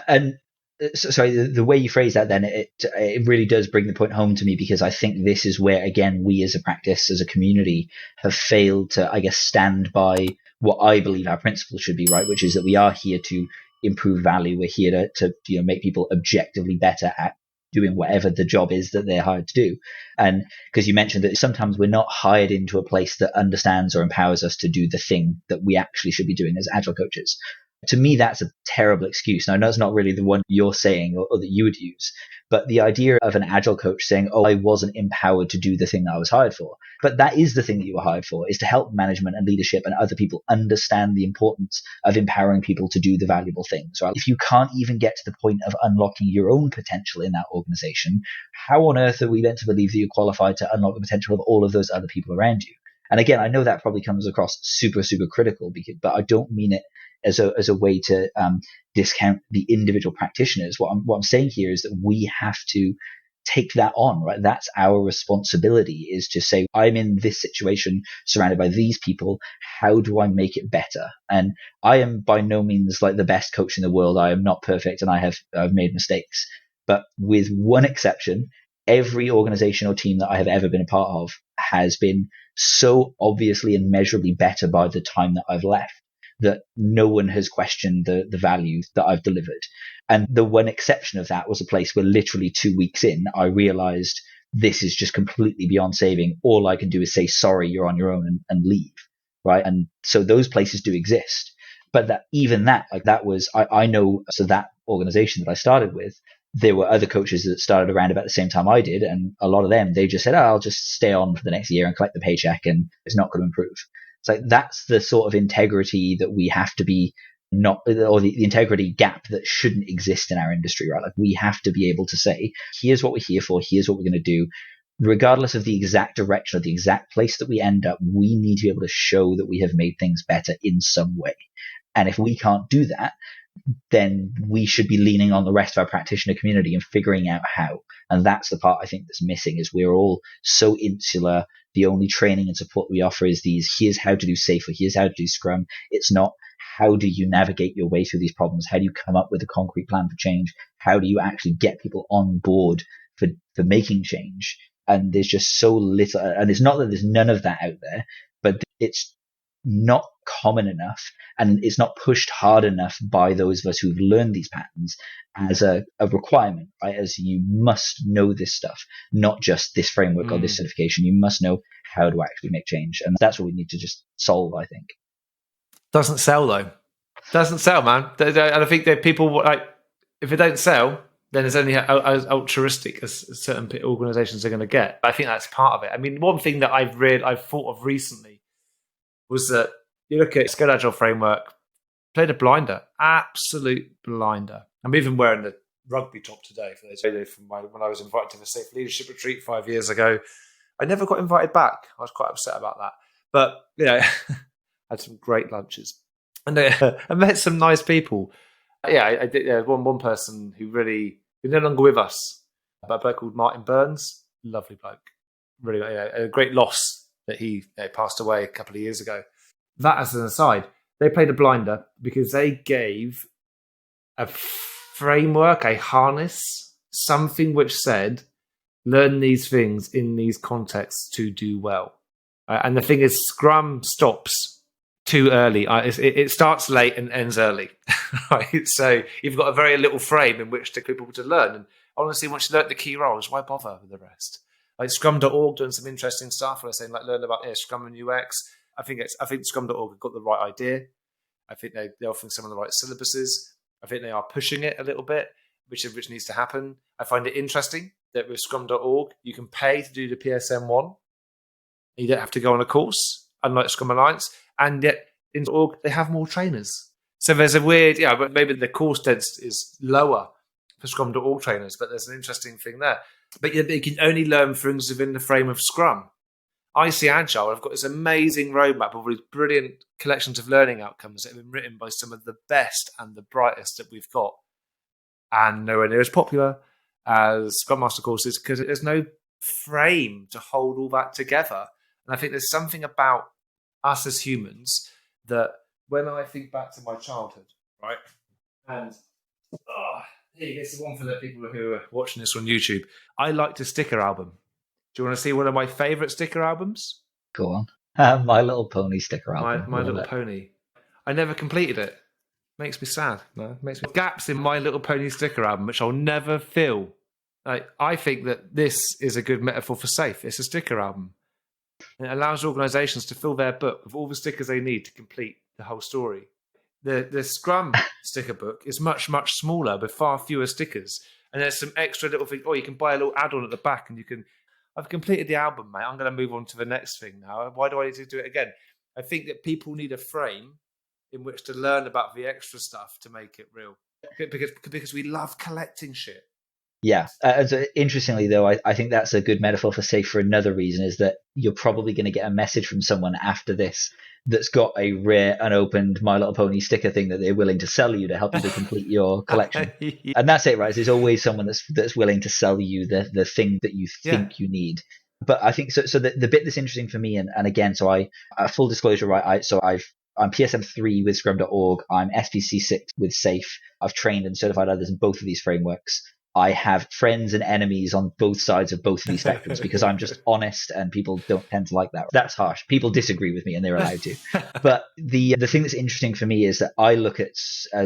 And sorry, the way you phrase that, then it really does bring the point home to me, because I think this is where, again, we as a practice, as a community, have failed to, I guess, stand by what I believe our principles should be, right? Which is that we are here to improve value. We're here to make people objectively better at doing whatever the job is that they're hired to do. And because you mentioned that sometimes we're not hired into a place that understands or empowers us to do the thing that we actually should be doing as Agile coaches. To me, that's a terrible excuse. Now, I know it's not really the one you're saying or that you would use, but the idea of an Agile coach saying, oh, I wasn't empowered to do the thing that I was hired for. But that is the thing that you were hired for, is to help management and leadership and other people understand the importance of empowering people to do the valuable things, right? If you can't even get to the point of unlocking your own potential in that organization, how on earth are we meant to believe that you're qualified to unlock the potential of all of those other people around you? And again, I know that probably comes across super, super critical, but I don't mean it as a way to discount the individual practitioners. What I'm saying here is that we have to take that on, right? That's our responsibility, is to say, I'm in this situation surrounded by these people. How do I make it better? And I am by no means like the best coach in the world. I am not perfect, and I've made mistakes. But with one exception, every organization or team that I have ever been a part of has been so obviously and measurably better by the time that I've left, that no one has questioned the value that I've delivered. And the one exception of that was a place where literally 2 weeks in, I realized this is just completely beyond saving. All I can do is say, sorry, you're on your own, and leave. Right. And so those places do exist. But I know, so that organization that I started with, there were other coaches that started around about the same time I did. And a lot of them, they just said, I'll just stay on for the next year and collect the paycheck, and it's not going to improve. It's like, that's the sort of integrity that we have to be or the integrity gap that shouldn't exist in our industry, right? Like, we have to be able to say, here's what we're here for. Here's what we're going to do. Regardless of the exact direction or the exact place that we end up, we need to be able to show that we have made things better in some way. And if we can't do that, then we should be leaning on the rest of our practitioner community and figuring out how. And that's the part I think that's missing, is we're all so insular. The only training and support we offer is here's how to do safer, here's how to do Scrum. It's not, how do you navigate your way through these problems? How do you come up with a concrete plan for change? How do you actually get people on board for making change? And there's just so little, and it's not that there's none of that out there, but it's not common enough, and it's not pushed hard enough by those of us who've learned these patterns as a requirement, right? As you must know this stuff, not just this framework or this certification. You must know how to actually make change. And that's what we need to just solve, I think. Doesn't sell, though. Doesn't sell, man. And I think that people, like, if it don't sell, then it's only as altruistic as certain organizations are going to get. I think that's part of it. I mean, one thing that I've thought of recently was that you look at Scale Agile framework, played a blinder, absolute blinder. I'm even wearing the rugby top today for those from when I was invited to the Safe Leadership Retreat 5 years ago. I never got invited back. I was quite upset about that. But, I had some great lunches. And I met some nice people. Yeah, I did. One person who's no longer with us, a bloke called Martin Burns. Lovely bloke. Really, a great loss that he passed away a couple of years ago. That as an aside, they played a blinder because they gave a framework, a harness, something which said, learn these things in these contexts to do well. And the thing is, Scrum stops too early. It starts late and ends early. Right? So you've got a very little frame in which to get people to learn. And honestly, once you learn the key roles, why bother with the rest? Like Scrum.org doing some interesting stuff. Where they're saying, like, learn about Scrum and UX. I think Scrum.org have got the right idea. I think they're offering some of the right syllabuses. I think they are pushing it a little bit, which needs to happen. I find it interesting that with Scrum.org, you can pay to do the PSM1. You don't have to go on a course, unlike Scrum Alliance. And yet in org, they have more trainers. So there's a weird, but maybe the course density is lower for Scrum.org trainers, but there's an interesting thing there. But you can only learn things within the frame of Scrum. I see Agile, I've got this amazing roadmap of these brilliant collections of learning outcomes that have been written by some of the best and the brightest that we've got. And nowhere near as popular as Scrum Master courses because there's no frame to hold all that together. And I think there's something about us as humans that when I think back to my childhood, right? And here's the one for the people who are watching this on YouTube. I liked a sticker album. Do you want to see one of my favourite sticker albums? Go on. My Little Pony sticker album. My Little Pony. I never completed it. Makes me sad. No, makes me gaps in My Little Pony sticker album, which I'll never fill. I think that this is a good metaphor for SAFe. It's a sticker album. And it allows organisations to fill their book with all the stickers they need to complete the whole story. The Scrum sticker book is much, much smaller with far fewer stickers. And there's some extra little things. You can buy a little add-on at the back and you can... I've completed the album, mate. I'm going to move on to the next thing now. Why do I need to do it again? I think that people need a frame in which to learn about the extra stuff to make it real. Because we love collecting shit. Yeah. So interestingly, though, I think that's a good metaphor for SAFe for another reason, is that you're probably going to get a message from someone after this that's got a rare, unopened My Little Pony sticker thing that they're willing to sell you to help you to complete your collection. Yeah. And that's it, right? There's always someone that's willing to sell you the thing that you think you need. But I think so the bit that's interesting for me, and again, so full disclosure, right? I'm PSM3 with Scrum.org. I'm SPC6 with SAFe. I've trained and certified others in both of these frameworks. I have friends and enemies on both sides of both of these spectrums because I'm just honest and people don't tend to like that. That's harsh. People disagree with me and they're allowed to. But the thing that's interesting for me is that I look at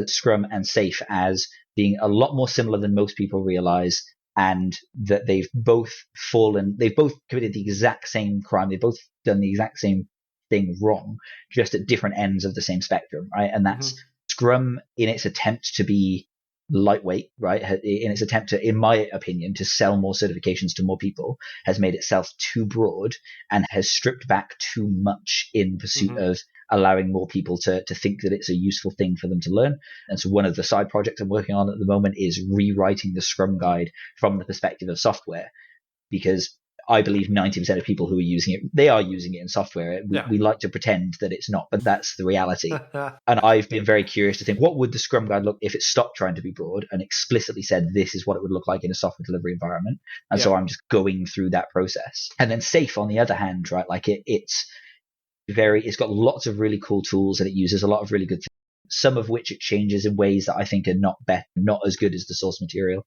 Scrum and SAFe as being a lot more similar than most people realize, and that they've both committed the exact same crime. They've both done the exact same thing wrong, just at different ends of the same spectrum, right? And that's Scrum in its attempt to be lightweight, right? In its attempt to, in my opinion, to sell more certifications to more people, has made itself too broad and has stripped back too much in pursuit of allowing more people to think that it's a useful thing for them to learn. And so one of the side projects I'm working on at the moment is rewriting the Scrum guide from the perspective of software, because I believe 90% of people who are using it, they are using it in software. We like to pretend that it's not, but that's the reality. And I've been very curious to think, what would the Scrum guide look if it stopped trying to be broad and explicitly said, this is what it would look like in a software delivery environment. And so I'm just going through that process. And then SAFe, on the other hand, right, like it's got lots of really cool tools, and it uses a lot of really good things, some of which it changes in ways that I think are not as good as the source material.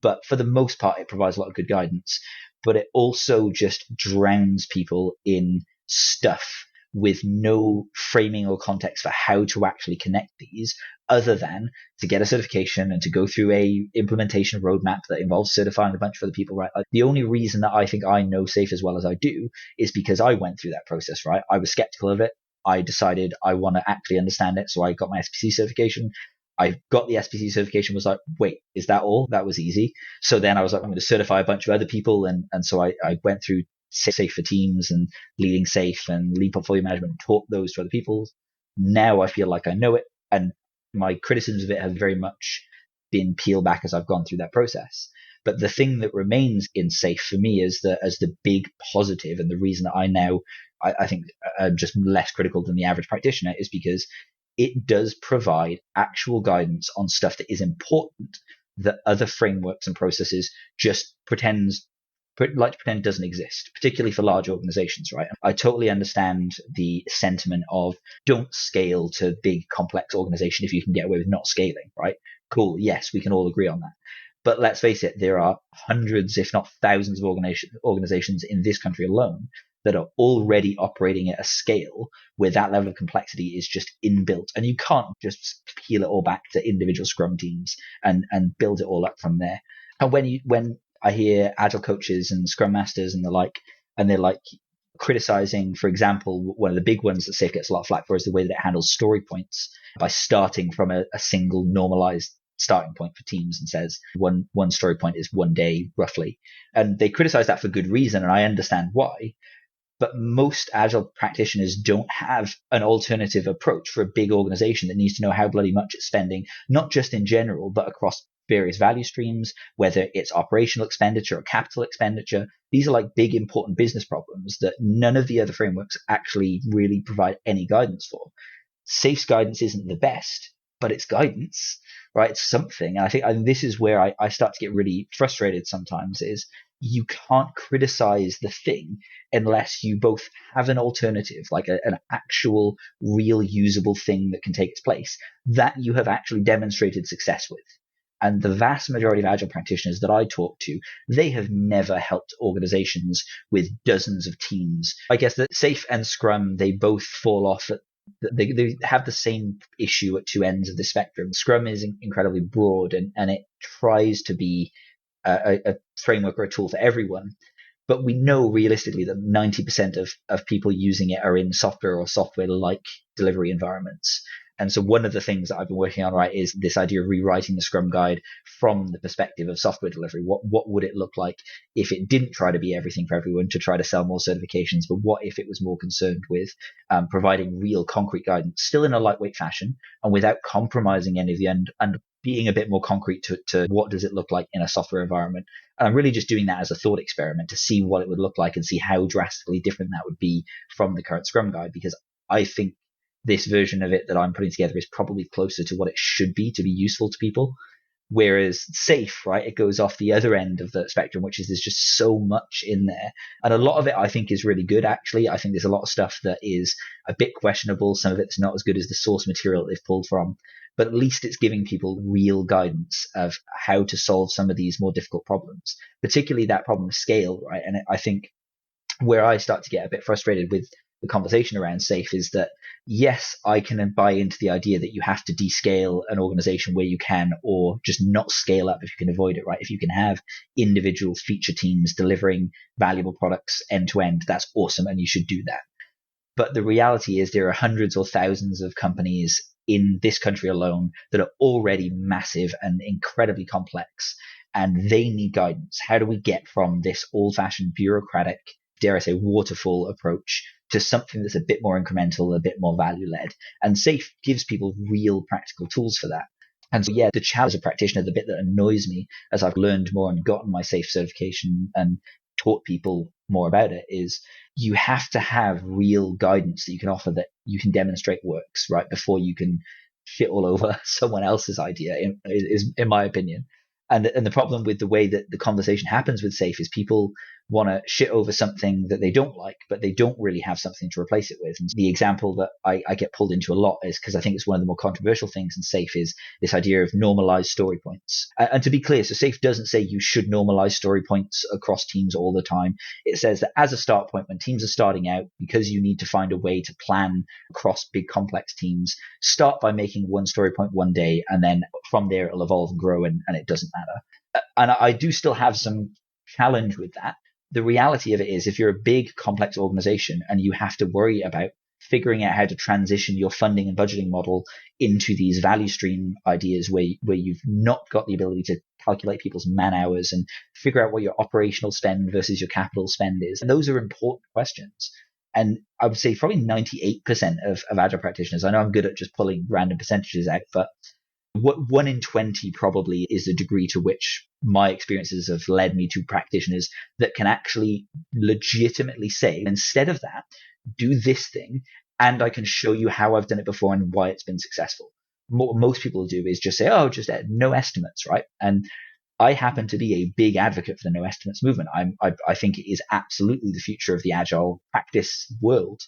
But for the most part, it provides a lot of good guidance. But it also just drowns people in stuff with no framing or context for how to actually connect these, other than to get a certification and to go through a implementation roadmap that involves certifying a bunch of other people, right? Like, the only reason that I think I know SAFe as well as I do is because I went through that process, right? I was skeptical of it. I decided I want to actually understand it. So I got my SPC certification. I got the SPC certification, was like, wait, is that all? That was easy. So then I was like, I'm going to certify a bunch of other people. And so I went through SAFe for Teams and Leading SAFe and Lead Portfolio Management and taught those to other people. Now I feel like I know it. And my criticisms of it have very much been peeled back as I've gone through that process. But the thing that remains in SAFe for me is as the big positive, and the reason that I think I'm just less critical than the average practitioner, is because it does provide actual guidance on stuff that is important that other frameworks and processes just pretend doesn't exist, particularly for large organizations, right? I totally understand the sentiment of don't scale to big, complex organization if you can get away with not scaling, right? Cool. Yes, we can all agree on that. But let's face it, there are hundreds, if not thousands of organizations in this country alone that are already operating at a scale where that level of complexity is just inbuilt. And you can't just peel it all back to individual Scrum teams and build it all up from there. And when I hear Agile coaches and Scrum masters and the like, and they're like criticizing, for example, one of the big ones that SAFe gets a lot of flack for is the way that it handles story points by starting from a single normalized starting point for teams and says one story point is 1 day roughly. And they criticize that for good reason, and I understand why. But most Agile practitioners don't have an alternative approach for a big organization that needs to know how bloody much it's spending, not just in general, but across various value streams, whether it's operational expenditure or capital expenditure. These are like big, important business problems that none of the other frameworks actually really provide any guidance for. SAFE's guidance isn't the best, but it's guidance, right? It's something. And I think this is where I start to get really frustrated sometimes, is you can't criticize the thing unless you both have an alternative, like an actual real usable thing that can take its place, that you have actually demonstrated success with. And the vast majority of Agile practitioners that I talk to, they have never helped organizations with dozens of teams. I guess that SAFE and Scrum, they both fall off at they have the same issue at two ends of the spectrum. Scrum is incredibly broad and it tries to be a framework or a tool for everyone. But we know realistically that 90% of people using it are in software or software-like delivery environments. And so one of the things that I've been working on, right, is this idea of rewriting the Scrum Guide from the perspective of software delivery. What would it look like if it didn't try to be everything for everyone to try to sell more certifications, but what if it was more concerned with providing real concrete guidance, still in a lightweight fashion and without compromising any of the end, and being a bit more concrete to what does it look like in a software environment. And I'm really just doing that as a thought experiment to see what it would look like and see how drastically different that would be from the current Scrum Guide, because I think this version of it that I'm putting together is probably closer to what it should be to be useful to people. Whereas SAFE, right, it goes off the other end of the spectrum, which is there's just so much in there. And a lot of it I think is really good, actually. I think there's a lot of stuff that is a bit questionable. Some of it's not as good as the source material they've pulled from. But at least it's giving people real guidance of how to solve some of these more difficult problems, particularly that problem of scale, right? And I think where I start to get a bit frustrated with the conversation around SAFE is that, yes, I can buy into the idea that you have to descale an organization where you can, or just not scale up if you can avoid it, right? If you can have individual feature teams delivering valuable products end to end, that's awesome, and you should do that. But the reality is there are hundreds or thousands of companies in this country alone that are already massive and incredibly complex, and they need guidance. How do we get from this old-fashioned bureaucratic, dare I say, waterfall approach to something that's a bit more incremental, a bit more value-led? And SAFE gives people real practical tools for that. And so, yeah, the challenge as a practitioner, the bit that annoys me as I've learned more and gotten my SAFE certification and taught people more about it, is you have to have real guidance that you can offer that you can demonstrate works, right, before you can shit all over someone else's idea, in my opinion. And the problem with the way that the conversation happens with SAFE is people want to shit over something that they don't like, but they don't really have something to replace it with. And the example that I get pulled into a lot is, because I think it's one of the more controversial things in SAFE, is this idea of normalized story points. And to be clear, so SAFE doesn't say you should normalize story points across teams all the time. It says that as a start point, when teams are starting out, because you need to find a way to plan across big complex teams, start by making one story point one day, and then from there it'll evolve and grow, and it doesn't matter. And I do still have some challenge with that. The reality of it is, if you're a big complex organization and you have to worry about figuring out how to transition your funding and budgeting model into these value stream ideas where you've not got the ability to calculate people's man hours and figure out what your operational spend versus your capital spend is, and those are important questions. And I would say probably 98% of Agile practitioners, I know I'm good at just pulling random percentages out, but 1 in 20 probably is the degree to which my experiences have led me to practitioners that can actually legitimately say, instead of that, do this thing, and I can show you how I've done it before and why it's been successful. What most people do is just say, oh, just no estimates, right? And I happen to be a big advocate for the no estimates movement. I think it is absolutely the future of the Agile practice world.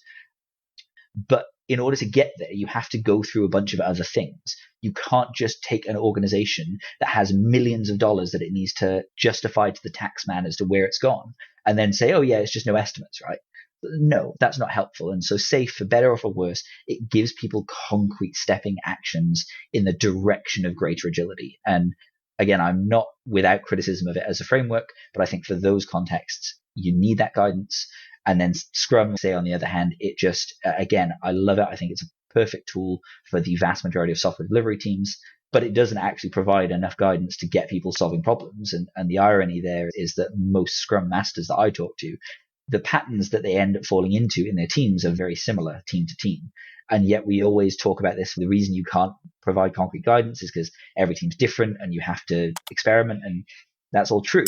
But in order to get there, you have to go through a bunch of other things. You can't just take an organization that has millions of dollars that it needs to justify to the tax man as to where it's gone, and then say, oh yeah, it's just no estimates, right? No, that's not helpful. And so SAFE, for better or for worse, it gives people concrete stepping actions in the direction of greater agility. And again, I'm not without criticism of it as a framework, but I think for those contexts, you need that guidance. And then Scrum, say, on the other hand, it just, again, I love it. I think it's a perfect tool for the vast majority of software delivery teams, but it doesn't actually provide enough guidance to get people solving problems. And the irony there is that most Scrum masters that I talk to, the patterns that they end up falling into in their teams are very similar team to team. And yet we always talk about this. The reason you can't provide concrete guidance is because every team's different and you have to experiment, and that's all true.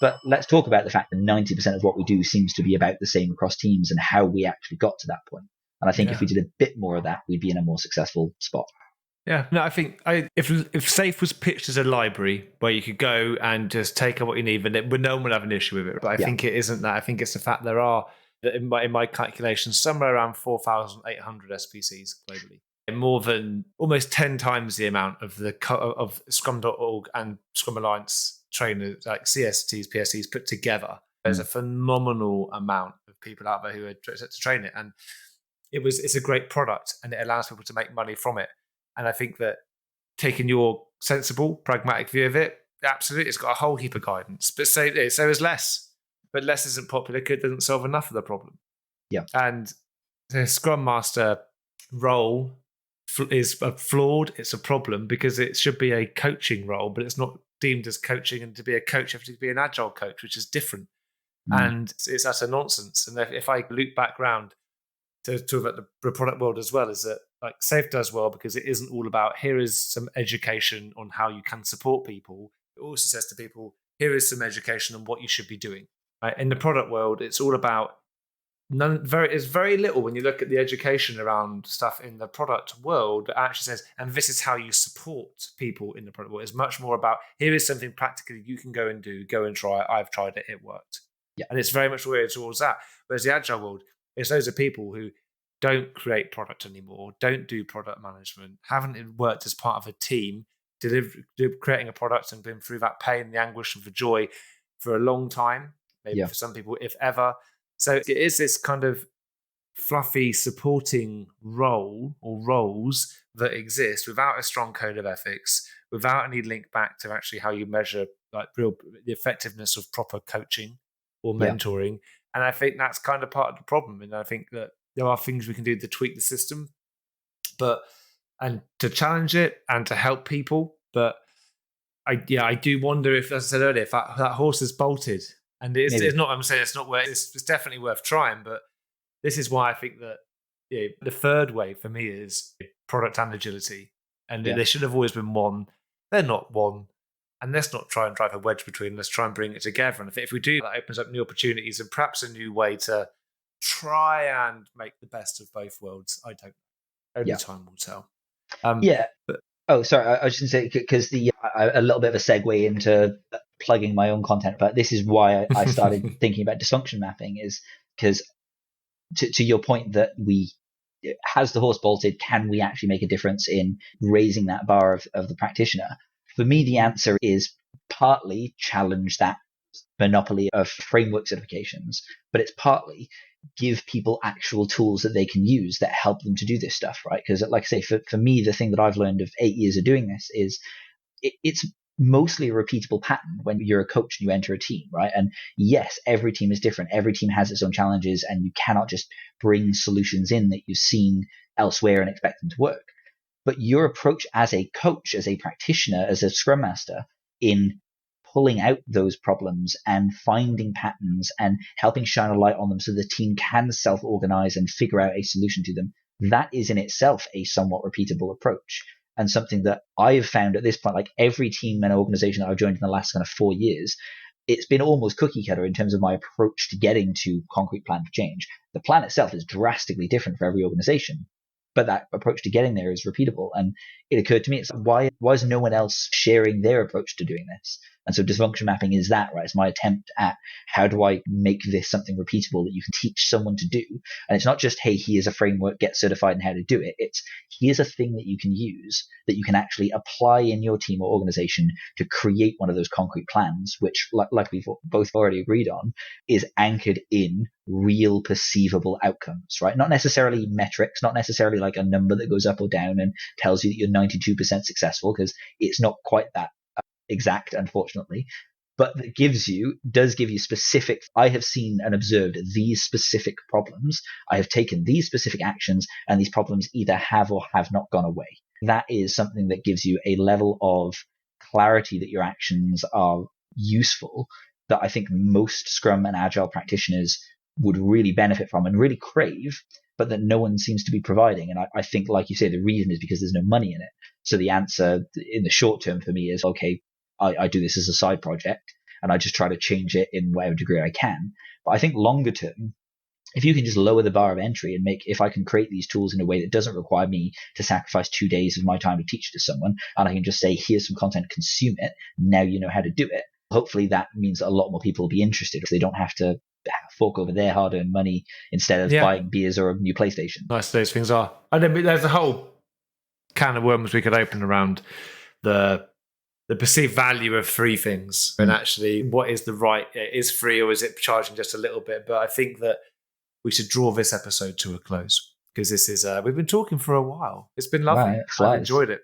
But let's talk about the fact that 90% of what we do seems to be about the same across teams and how we actually got to that point. And I think if we did a bit more of that, we'd be in a more successful spot. Yeah, no, I think if SAFe was pitched as a library where you could go and just take what you need, and no one would have an issue with it. But I think it isn't that. I think it's the fact there are, in my calculations, somewhere around 4,800 SPCs globally. And more than almost 10 times the amount of of Scrum.org and Scrum Alliance trainers, like CSTs, PSCs put together. There's a phenomenal amount of people out there who are set to train it. And it's a great product, and it allows people to make money from it. And I think that taking your sensible, pragmatic view of it, absolutely, it's got a whole heap of guidance. But so is less. But less isn't popular because it doesn't solve enough of the problem. Yeah. And the Scrum Master role is flawed. It's a problem because it should be a coaching role, but it's not deemed as coaching. And to be a coach, you have to be an agile coach, which is different. And it's utter nonsense. And if I loop back round to talk about the product world as well, is that like SAFe does well because it isn't all about here is some education on how you can support people. It also says to people, here is some education on what you should be doing. Right? In the product world, it's all about it's very little when you look at the education around stuff in the product world that actually says, and this is how you support people in the product world. It's much more about here is something practically you can go and do, go and try. I've tried it, it worked. Yeah. And it's very much weighted towards that. Whereas the agile world, it's those are people who don't create product anymore, don't do product management, haven't worked as part of a team, creating a product and been through that pain, the anguish and the joy for a long time, maybe for some people, if ever. So it is this kind of fluffy supporting role or roles that exist without a strong code of ethics, without any link back to actually how you measure like the effectiveness of proper coaching or mentoring. And I think that's kind of part of the problem. And I think that there are things we can do to tweak the system, and to challenge it and to help people. But I do wonder if, as I said earlier, if that horse is bolted. And it's not. I'm saying it's not worth. It's definitely worth trying. But this is why I think that the third way for me is product and agility, and they should have always been one. They're not one, and let's not try and drive a wedge between them. Let's try and bring it together. And I think if we do, that opens up new opportunities and perhaps a new way to try and make the best of both worlds. I don't know. Only time will tell. Oh, sorry. I was just going to say, because a little bit of a segue into plugging my own content, but this is why I started thinking about dysfunction mapping, is because to your point that has the horse bolted, can we actually make a difference in raising that bar of the practitioner? For me, the answer is partly challenge that monopoly of framework certifications, but it's partly give people actual tools that they can use that help them to do this stuff, right? Because like I say, for me, the thing that I've learned of 8 years of doing this is it's mostly a repeatable pattern when you're a coach and you enter a team, right? And yes, every team is different. Every team has its own challenges, and you cannot just bring solutions in that you've seen elsewhere and expect them to work. But your approach as a coach, as a practitioner, as a scrum master in pulling out those problems and finding patterns and helping shine a light on them so the team can self-organize and figure out a solution to them, that is in itself a somewhat repeatable approach. And something that I've found at this point, like every team and organization that I've joined in the last kind of 4 years, it's been almost cookie cutter in terms of my approach to getting to concrete plan for change. The plan itself is drastically different for every organization, but that approach to getting there is repeatable. And it occurred to me, it's like, why is no one else sharing their approach to doing this? And so dysfunction mapping is that, right? It's my attempt at how do I make this something repeatable that you can teach someone to do. And it's not just, hey, here's a framework, get certified in how to do it. It's here's a thing that you can use that you can actually apply in your team or organization to create one of those concrete plans, which, like we've both already agreed on, is anchored in real perceivable outcomes, right? Not necessarily metrics, not necessarily like a number that goes up or down and tells you that you're 92% successful, because it's not quite that exact, unfortunately, but that does give you specific, I have seen and observed these specific problems, I have taken these specific actions, and these problems either have or have not gone away. That is something that gives you a level of clarity that your actions are useful that I think most Scrum and Agile practitioners would really benefit from and really crave, but that no one seems to be providing. And I think, like you say, the reason is because there's no money in it. So the answer in the short term for me is, okay, I do this as a side project and I just try to change it in whatever degree I can. But I think longer term, if you can just lower the bar of entry and if I can create these tools in a way that doesn't require me to sacrifice 2 days of my time to teach it to someone, and I can just say, here's some content, consume it, now you know how to do it. Hopefully that means that a lot more people will be interested. They don't have to fork over their hard-earned money instead of buying beers or a new PlayStation. Nice, those things are. And then there's a whole can of worms we could open around the perceived value of free things, and actually what is the right, is free or is it charging just a little bit? But I think that we should draw this episode to a close, because this is we've been talking for a while. It's been lovely. I've enjoyed it.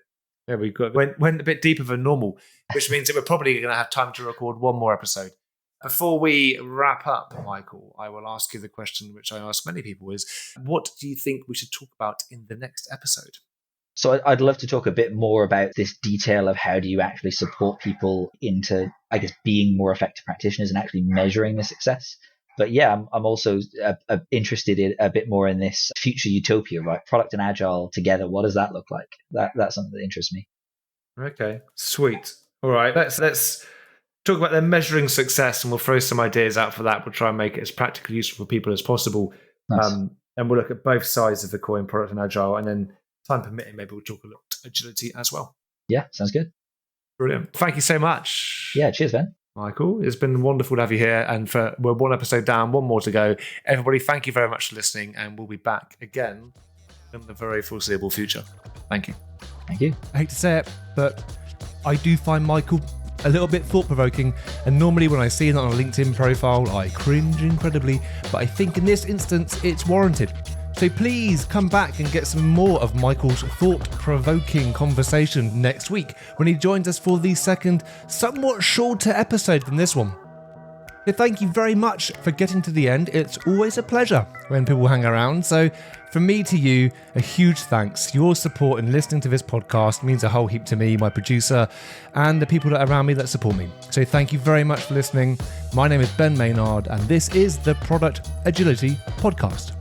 Yeah, we went a bit deeper than normal, which means that we're probably going to have time to record one more episode. Before we wrap up, Michael, I will ask you the question which I ask many people is, what do you think we should talk about in the next episode? So I'd love to talk a bit more about this detail of how do you actually support people into, I guess, being more effective practitioners and actually measuring the success. But yeah, I'm also interested in a bit more in this future utopia, right? Product and Agile together. What does that look like? That's something that interests me. Okay, sweet. All right, let's talk about the measuring success, and we'll throw some ideas out for that. We'll try and make it as practically useful for people as possible. Nice. And we'll look at both sides of the coin, product and Agile, and then time permitting, maybe we'll talk a little agility as well. Yeah, sounds good. Brilliant. Thank you so much. Yeah, cheers, Ben. Michael, it's been wonderful to have you here. And we're one episode down, one more to go. Everybody, thank you very much for listening, and we'll be back again in the very foreseeable future. Thank you. Thank you. I hate to say it, but I do find Michael a little bit thought-provoking, and normally when I see it on a LinkedIn profile, I cringe incredibly, but I think in this instance, it's warranted. So please come back and get some more of Michael's thought-provoking conversation next week when he joins us for the second, somewhat shorter episode than this one. So thank you very much for getting to the end. It's always a pleasure when people hang around. So from me to you, a huge thanks. Your support in listening to this podcast means a whole heap to me, my producer, and the people that are around me that support me. So thank you very much for listening. My name is Ben Maynard, and this is the Product Agility Podcast.